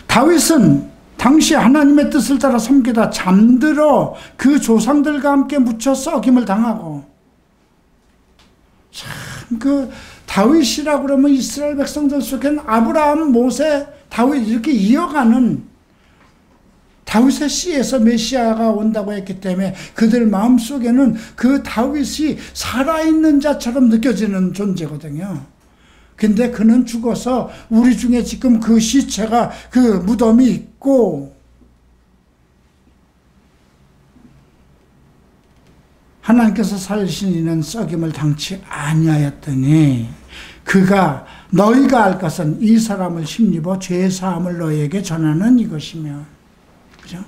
다윗은 당시 하나님의 뜻을 따라 섬기다 잠들어 그 조상들과 함께 묻혀 썩임을 당하고, 참 그 다윗이라고 그러면 이스라엘 백성들 속에는 아브라함, 모세, 다윗 이렇게 이어가는 다윗의 씨에서 메시아가 온다고 했기 때문에 그들 마음속에는 그 다윗이 살아있는 자처럼 느껴지는 존재거든요. 근데 그는 죽어서 우리 중에 지금 그 시체가, 그 무덤이 있고, 하나님께서 살리신 이는 썩임을 당치 아니하였더니 그가 너희가 알 것은 이 사람을 힘입어 죄사함을 너희에게 전하는 이것이며, 그죠?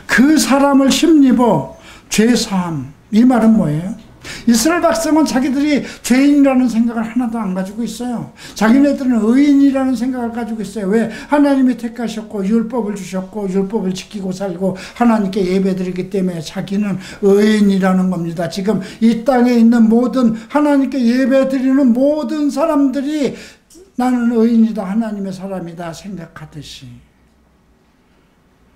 그 사람을 힘입어 죄사함, 이 말은 뭐예요? 이스라엘 백성은 자기들이 죄인이라는 생각을 하나도 안 가지고 있어요. 자기네들은 의인이라는 생각을 가지고 있어요. 왜? 하나님이 택하셨고 율법을 주셨고 율법을 지키고 살고 하나님께 예배드리기 때문에 자기는 의인이라는 겁니다. 지금 이 땅에 있는 모든 하나님께 예배드리는 모든 사람들이 나는 의인이다, 하나님의 사람이다 생각하듯이,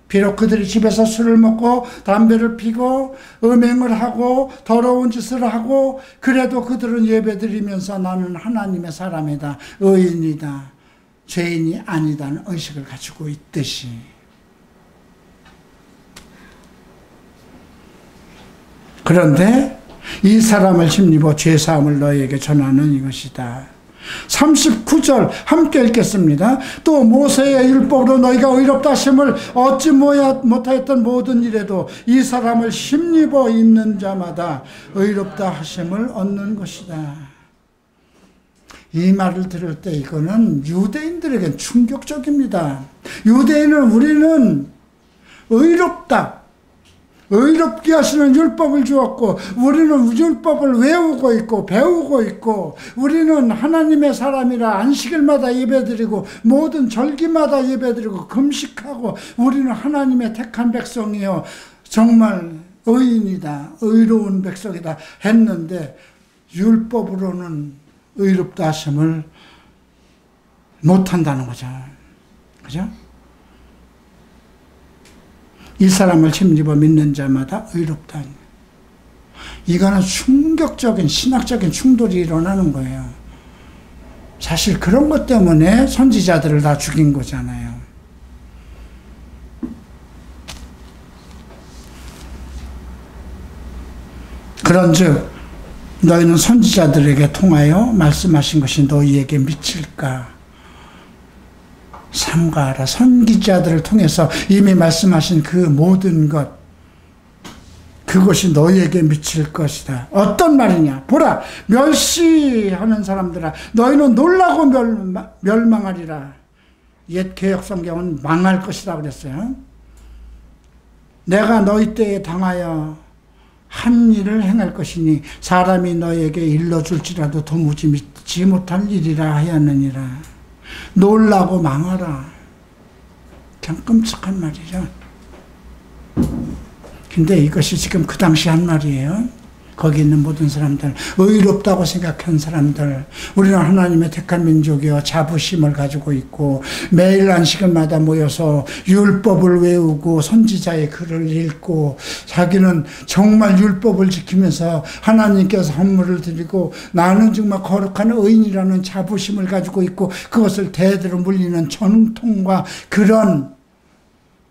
비록 그들이 집에서 술을 먹고 담배를 피고 음행을 하고 더러운 짓을 하고, 그래도 그들은 예배드리면서 나는 하나님의 사람이다, 의인이다, 죄인이 아니다는 의식을 가지고 있듯이, 그런데 이 사람을 힘입어 죄사함을 너희에게 전하는 이것이다. 39절 함께 읽겠습니다. 또 모세의 율법으로 너희가 의롭다 하심을 얻지 못하였던 모든 일에도 이 사람을 힘입어 입는 자마다 의롭다 하심을 얻는 것이다. 이 말을 들을 때 이거는 유대인들에겐 충격적입니다. 유대인은 우리는 의롭다, 의롭게 하시는 율법을 주었고 우리는 율법을 외우고 있고 배우고 있고, 우리는 하나님의 사람이라 안식일마다 예배드리고 모든 절기마다 예배드리고 금식하고 우리는 하나님의 택한 백성이요 정말 의인이다, 의로운 백성이다 했는데 율법으로는 의롭다 하심을 못한다는 거죠. 그죠? 이 사람을 힘입어 믿는 자마다 의롭다. 이거는 충격적인 신학적인 충돌이 일어나는 거예요. 사실 그런 것 때문에 선지자들을 다 죽인 거잖아요. 그런즉 너희는 선지자들에게 통하여 말씀하신 것이 너희에게 미칠까 삼가하라. 선지자들을 통해서 이미 말씀하신 그 모든 것, 그것이 너희에게 미칠 것이다. 어떤 말이냐? 보라, 멸시하는 사람들아, 너희는 놀라고 멸망하리라. 옛 개역 성경은 망할 것이라 그랬어요. 내가 너희 때에 당하여 한 일을 행할 것이니 사람이 너희에게 일러줄지라도 도무지 믿지 못할 일이라 하였느니라. 놀라고 망하라. 참 끔찍한 말이죠. 근데 이것이 지금 그 당시 한 말이에요. 거기 있는 모든 사람들, 의롭다고 생각한 사람들, 우리는 하나님의 택한 민족이여 자부심을 가지고 있고 매일 안식일마다 모여서 율법을 외우고 선지자의 글을 읽고 자기는 정말 율법을 지키면서 하나님께 선물을 드리고 나는 정말 거룩한 의인이라는 자부심을 가지고 있고, 그것을 대대로 물리는 전통과 그런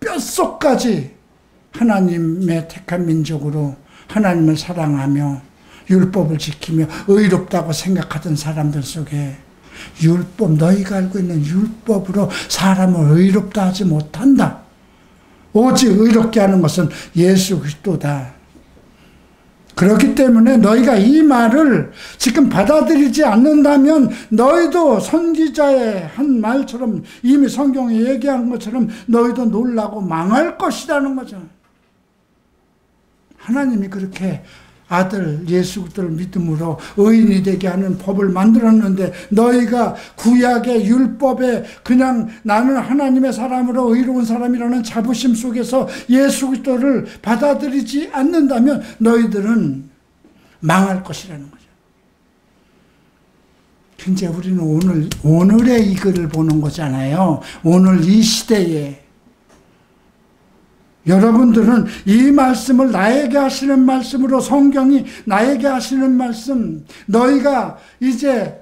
뼛속까지 하나님의 택한 민족으로 하나님을 사랑하며 율법을 지키며 의롭다고 생각하던 사람들 속에 율법, 너희가 알고 있는 율법으로 사람을 의롭다 하지 못한다. 오직 의롭게 하는 것은 예수 그리스도다. 그렇기 때문에 너희가 이 말을 지금 받아들이지 않는다면 너희도 선지자의 한 말처럼, 이미 성경에 얘기한 것처럼 너희도 놀라고 망할 것이라는 거죠. 하나님이 그렇게 아들 예수 그리스도를 믿음으로 의인이 되게 하는 법을 만들었는데 너희가 구약의 율법에 그냥 나는 하나님의 사람으로 의로운 사람이라는 자부심 속에서 예수 그리스도를 받아들이지 않는다면 너희들은 망할 것이라는 거죠. 이제 우리는 오늘의 이 글을 보는 거잖아요. 오늘 이 시대에. 여러분들은 이 말씀을 나에게 하시는 말씀으로, 성경이 나에게 하시는 말씀, 너희가 이제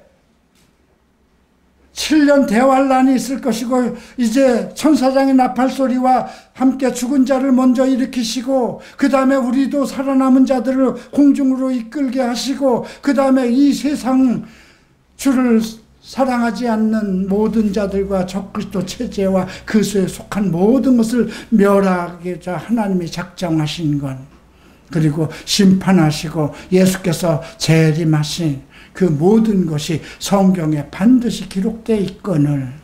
7년 대환란이 있을 것이고 이제 천사장의 나팔소리와 함께 죽은 자를 먼저 일으키시고 그 다음에 우리도 살아남은 자들을 공중으로 이끌게 하시고 그 다음에 이 세상 주를 사랑하지 않는 모든 자들과 적그리스도 체제와 그수에 속한 모든 것을 멸하게 하나님이 작정하신 것, 그리고 심판하시고 예수께서 재림하신 그 모든 것이 성경에 반드시 기록되어 있거늘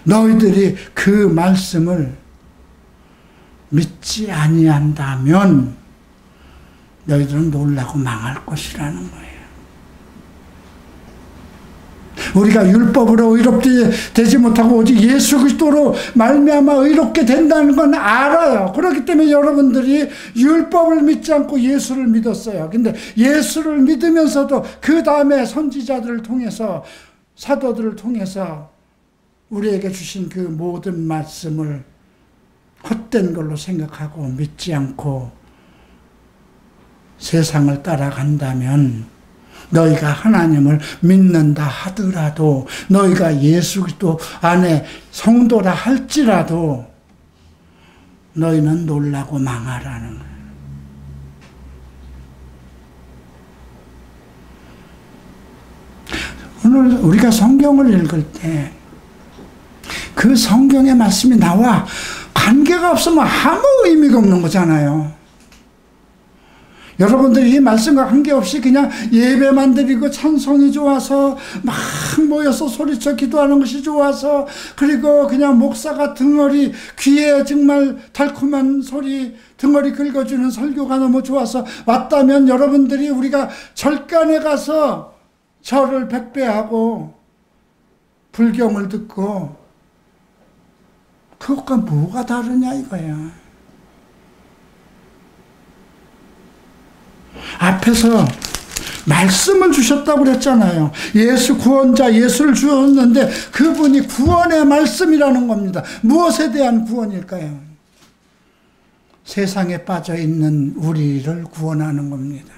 너희들이 그 말씀을 믿지 아니한다면 너희들은 놀라고 망할 것이라는 거예요. 우리가 율법으로 의롭게 되지 못하고 오직 예수 그리스도로 말미암아 의롭게 된다는 건 알아요. 그렇기 때문에 여러분들이 율법을 믿지 않고 예수를 믿었어요. 근데 예수를 믿으면서도 그 다음에 선지자들을 통해서, 사도들을 통해서 우리에게 주신 그 모든 말씀을 헛된 걸로 생각하고 믿지 않고 세상을 따라간다면 너희가 하나님을 믿는다 하더라도, 너희가 예수 그리스도 안에 성도라 할지라도 너희는 놀라고 망하라는 거예요. 오늘 우리가 성경을 읽을 때 그 성경의 말씀이 나와 관계가 없으면 아무 의미가 없는 거잖아요. 여러분들이 이 말씀과 관계없이 그냥 예배만 드리고 찬송이 좋아서 막 모여서 소리쳐 기도하는 것이 좋아서, 그리고 그냥 목사가 등어리 귀에 정말 달콤한 소리 등어리 긁어주는 설교가 너무 좋아서 왔다면 여러분들이 우리가 절간에 가서 절을 백배하고 불경을 듣고 그것과 뭐가 다르냐 이거야. 앞에서 말씀을 주셨다고 그랬잖아요. 예수 구원자, 예수를 주었는데 그분이 구원의 말씀이라는 겁니다. 무엇에 대한 구원일까요? 세상에 빠져있는 우리를 구원하는 겁니다.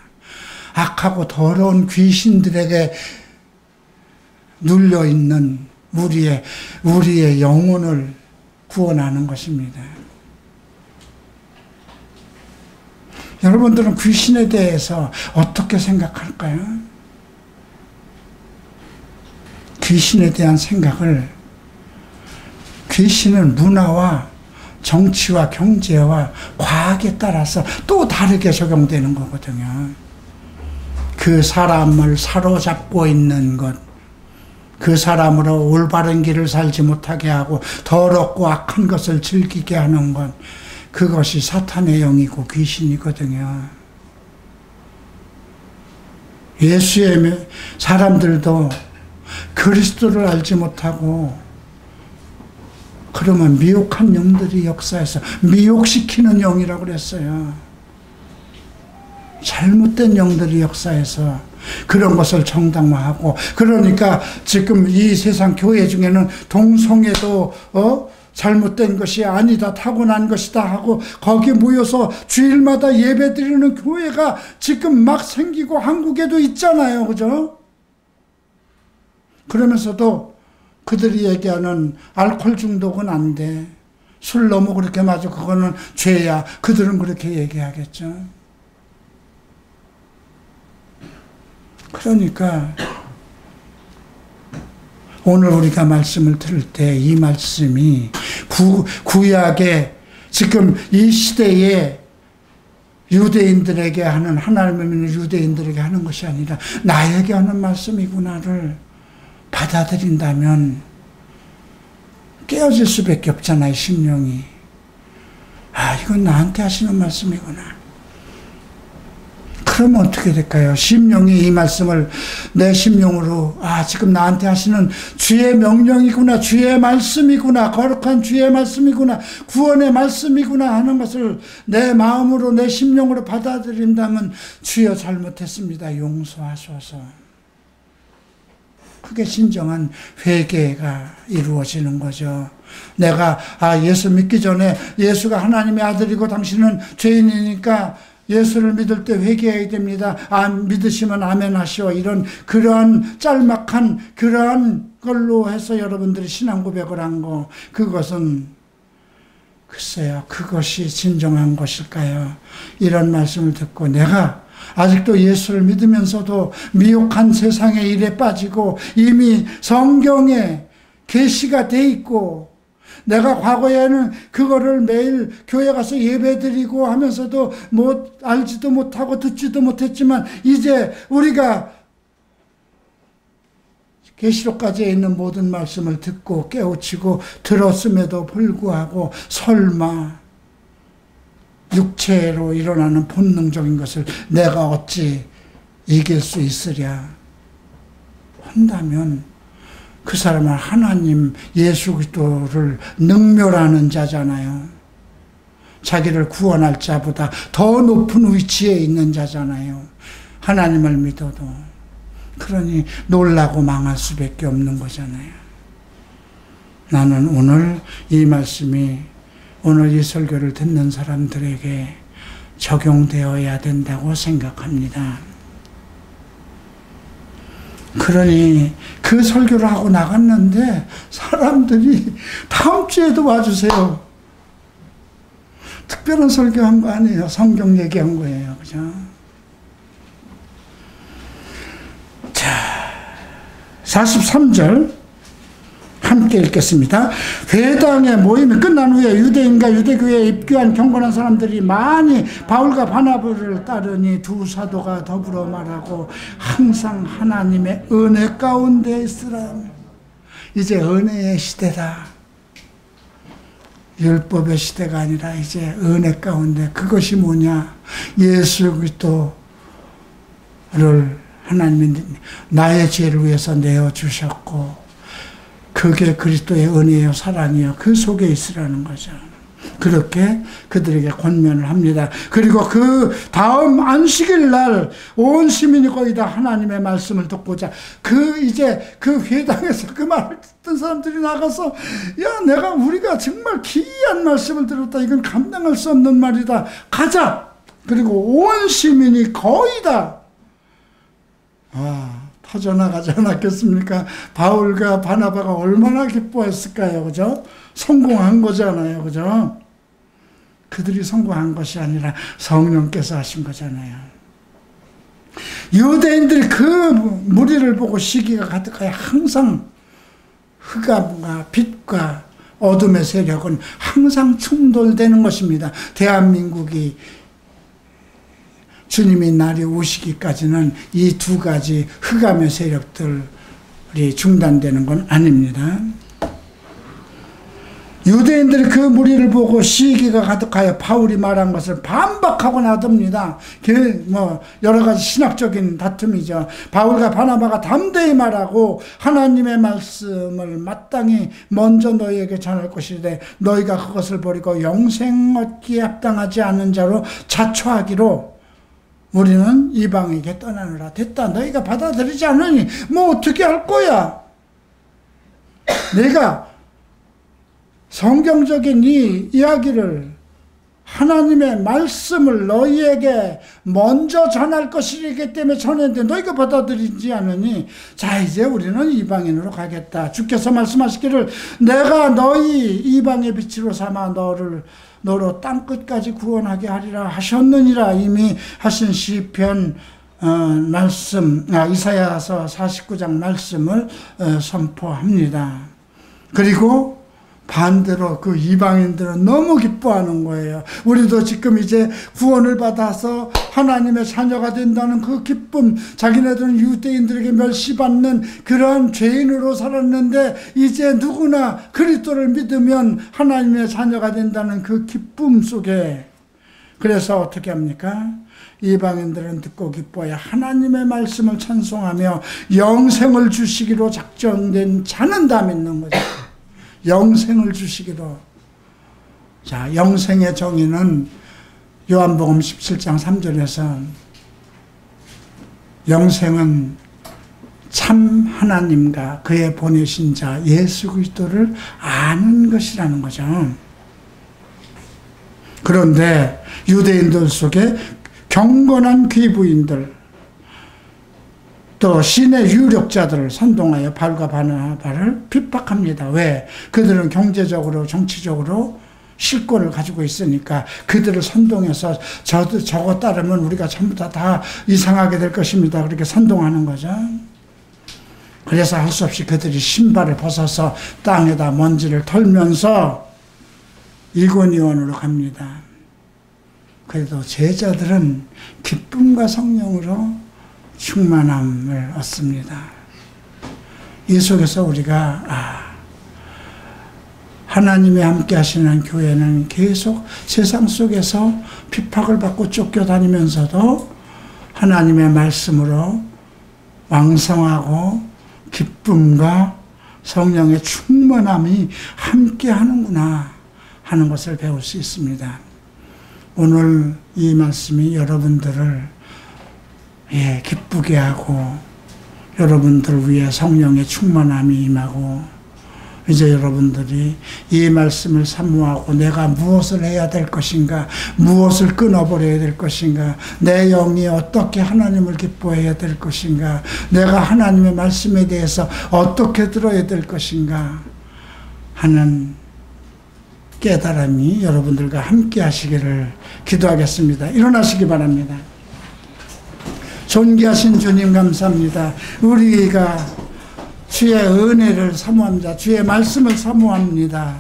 악하고 더러운 귀신들에게 눌려있는 우리의 영혼을 구원하는 것입니다. 여러분들은 귀신에 대해서 어떻게 생각할까요? 귀신에 대한 생각을, 귀신은 문화와 정치와 경제와 과학에 따라서 또 다르게 적용되는 거거든요. 그 사람을 사로잡고 있는 것, 그 사람으로 올바른 길을 살지 못하게 하고 더럽고 악한 것을 즐기게 하는 것, 그것이 사탄의 영이고 귀신이거든요. 예수의 사람들도 그리스도를 알지 못하고 그러면 미혹한 영들이 역사해서 미혹시키는 영이라고 그랬어요. 잘못된 영들이 역사해서 그런 것을 정당화하고, 그러니까 지금 이 세상 교회 중에는 동성애도 잘못된 것이 아니다, 타고난 것이다 하고 거기 모여서 주일마다 예배 드리는 교회가 지금 막 생기고 한국에도 있잖아요. 그죠? 그러면서도 그들이 얘기하는 알코올 중독은 안 돼, 술 너무 그렇게 마셔, 그거는 죄야, 그들은 그렇게 얘기하겠죠. 그러니까 오늘 우리가 말씀을 들을 때 이 말씀이 구약의 지금 이 시대에 유대인들에게 하는, 하나님을 믿는 유대인들에게 하는 것이 아니라 나에게 하는 말씀이구나를 받아들인다면 깨어질 수밖에 없잖아요. 심령이. 아, 이건 나한테 하시는 말씀이구나. 그러면 어떻게 될까요? 심령이 이 말씀을 내 심령으로, 아, 지금 나한테 하시는 주의 명령이구나, 주의 말씀이구나, 거룩한 주의 말씀이구나, 구원의 말씀이구나 하는 것을 내 마음으로, 내 심령으로 받아들인다면 주여 잘못했습니다, 용서하소서. 그게 진정한 회개가 이루어지는 거죠. 내가 예수 믿기 전에 예수가 하나님의 아들이고 당신은 죄인이니까 예수를 믿을 때 회개해야 됩니다. 안 믿으시면 아멘 하시오. 이런 그러한 짤막한 그러한 걸로 해서 여러분들이 신앙 고백을 한 거, 그것은 글쎄요, 그것이 진정한 것일까요? 이런 말씀을 듣고 내가 아직도 예수를 믿으면서도 미혹한 세상의 일에 빠지고 이미 성경에 계시가 돼 있고, 내가 과거에는 그거를 매일 교회 가서 예배드리고 하면서도 알지도 못하고 듣지도 못했지만, 이제 우리가 계시록까지에 있는 모든 말씀을 듣고 깨우치고 들었음에도 불구하고 설마 육체로 일어나는 본능적인 것을 내가 어찌 이길 수 있으랴 한다면, 그 사람은 하나님 예수 그리스도를 능멸하는 자잖아요. 자기를 구원할 자보다 더 높은 위치에 있는 자잖아요. 하나님을 믿어도. 그러니 놀라고 망할 수밖에 없는 거잖아요. 나는 오늘 이 말씀이 오늘 이 설교를 듣는 사람들에게 적용되어야 된다고 생각합니다. 그러니 그 설교를 하고 나갔는데 사람들이 다음 주에도 와주세요. 특별한 설교한 거 아니에요. 성경 얘기한 거예요. 그죠? 자, 43절 함께 읽겠습니다. 회당의 모임이 끝난 후에 유대인과 유대교회에 입교한 경건한 사람들이 많이 바울과 바나바를 따르니 두 사도가 더불어 말하고 항상 하나님의 은혜 가운데 있으라. 이제 은혜의 시대다. 율법의 시대가 아니라 이제 은혜 가운데. 그것이 뭐냐? 예수 그리스도를 하나님이 나의 죄를 위해서 내어주셨고, 그게 그리스도의 은혜요 사랑이요 그 속에 있으라는 거죠. 그렇게 그들에게 권면을 합니다. 그리고 그 다음 안식일 날 온 시민이 거의 다 하나님의 말씀을 듣고자 이제 그 회당에서 그 말을 듣던 사람들이 나가서, 야, 우리가 정말 기이한 말씀을 들었다. 이건 감당할 수 없는 말이다. 가자. 그리고 온 시민이 거의 다 터져나가지 않았겠습니까? 바울과 바나바가 얼마나 기뻐했을까요? 그죠? 성공한 거잖아요. 그죠? 그들이 성공한 것이 아니라 성령께서 하신 거잖아요. 유대인들이 그 무리를 보고 시기가 가득하여 항상 흑암과 빛과 어둠의 세력은 항상 충돌되는 것입니다. 대한민국이 주님이 날이 오시기까지는 이 두 가지 흑암의 세력들이 중단되는 건 아닙니다. 유대인들이 그 무리를 보고 시기가 가득하여 바울이 말한 것을 반박하고 나섭니다. 여러 가지 신학적인 다툼이죠. 바울과 바나바가 담대히 말하고 하나님의 말씀을 마땅히 먼저 너희에게 전할 것이되 너희가 그것을 버리고 영생 얻기에 합당하지 않은 자로 자초하기로 우리는 이방에게 떠나느라. 됐다. 너희가 받아들이지 않으니 어떻게 할 거야. 내가 성경적인 이 이야기를, 하나님의 말씀을 너희에게 먼저 전할 것이기 때문에 전했는데 너희가 받아들이지 않으니 자, 이제 우리는 이방인으로 가겠다. 주께서 말씀하시기를 내가 너희 이방의 빛으로 삼아 너로 땅끝까지 구원하게 하리라 하셨느니라. 이미 하신 시편 말씀, 이사야서 49장 말씀을 선포합니다. 그리고 반대로 그 이방인들은 너무 기뻐하는 거예요. 우리도 지금 이제 구원을 받아서 하나님의 자녀가 된다는 그 기쁨, 자기네들은 유대인들에게 멸시받는 그러한 죄인으로 살았는데 이제 누구나 그리스도를 믿으면 하나님의 자녀가 된다는 그 기쁨 속에, 그래서 어떻게 합니까? 이방인들은 듣고 기뻐하여 하나님의 말씀을 찬송하며 영생을 주시기로 작정된 자는 다 믿는 거죠. 영생을 주시기로. 자, 영생의 정의는 요한복음 17장 3절에서 영생은 참 하나님과 그의 보내신 자 예수 그리스도를 아는 것이라는 거죠. 그런데 유대인들 속에 경건한 귀부인들, 또 신의 유력자들을 선동하여 바울과 바나바를 핍박합니다. 왜? 그들은 경제적으로 정치적으로 실권을 가지고 있으니까 그들을 선동해서 저거 따르면 우리가 전부 다 이상하게 될 것입니다. 그렇게 선동하는 거죠. 그래서 할 수 없이 그들이 신발을 벗어서 땅에다 먼지를 털면서 이고니온으로 갑니다. 그래도 제자들은 기쁨과 성령으로 충만함을 얻습니다. 이 속에서 우리가 하나님이 함께 하시는 교회는 계속 세상 속에서 핍박을 받고 쫓겨다니면서도 하나님의 말씀으로 왕성하고 기쁨과 성령의 충만함이 함께 하는구나 하는 것을 배울 수 있습니다. 오늘 이 말씀이 여러분들을 기쁘게 하고 여러분들 위해 성령의 충만함이 임하고 이제 여러분들이 이 말씀을 사모하고 내가 무엇을 해야 될 것인가, 무엇을 끊어버려야 될 것인가, 내 영이 어떻게 하나님을 기뻐해야 될 것인가, 내가 하나님의 말씀에 대해서 어떻게 들어야 될 것인가 하는 깨달음이 여러분들과 함께 하시기를 기도하겠습니다. 일어나시기 바랍니다. 존귀하신 주님 감사합니다. 우리가 주의 은혜를 사모합니다. 주의 말씀을 사모합니다.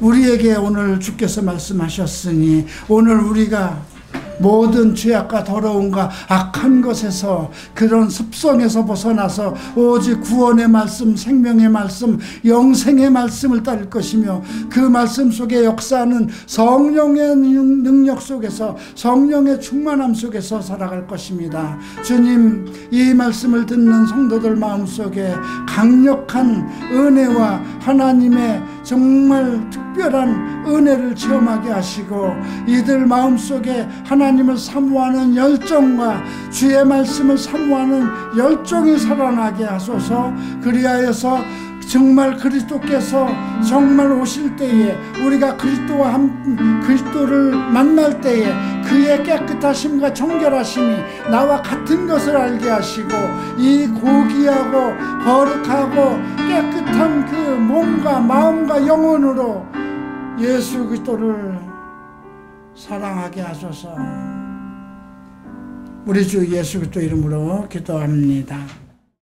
우리에게 오늘 주께서 말씀하셨으니 오늘 우리가 모든 죄악과 더러움과 악한 것에서 그런 습성에서 벗어나서 오직 구원의 말씀, 생명의 말씀, 영생의 말씀을 따를 것이며 그 말씀 속에 역사하는 성령의 능력 속에서 성령의 충만함 속에서 살아갈 것입니다. 주님, 이 말씀을 듣는 성도들 마음속에 강력한 은혜와 하나님의 정말 특별한 은혜를 체험하게 하시고 이들 마음속에 하나님을 사모하는 열정과 주의 말씀을 사모하는 열정이 살아나게 하소서. 그리하여서 정말 그리스도께서 정말 오실 때에 우리가 그리스도를 만날 때에 그의 깨끗하심과 정결하심이 나와 같은 것을 알게 하시고 이 고귀하고 거룩하고 깨끗한 그 몸과 마음과 영혼으로 예수 그리스도를 사랑하게 하소서. 우리 주 예수 그리스도 이름으로 기도합니다.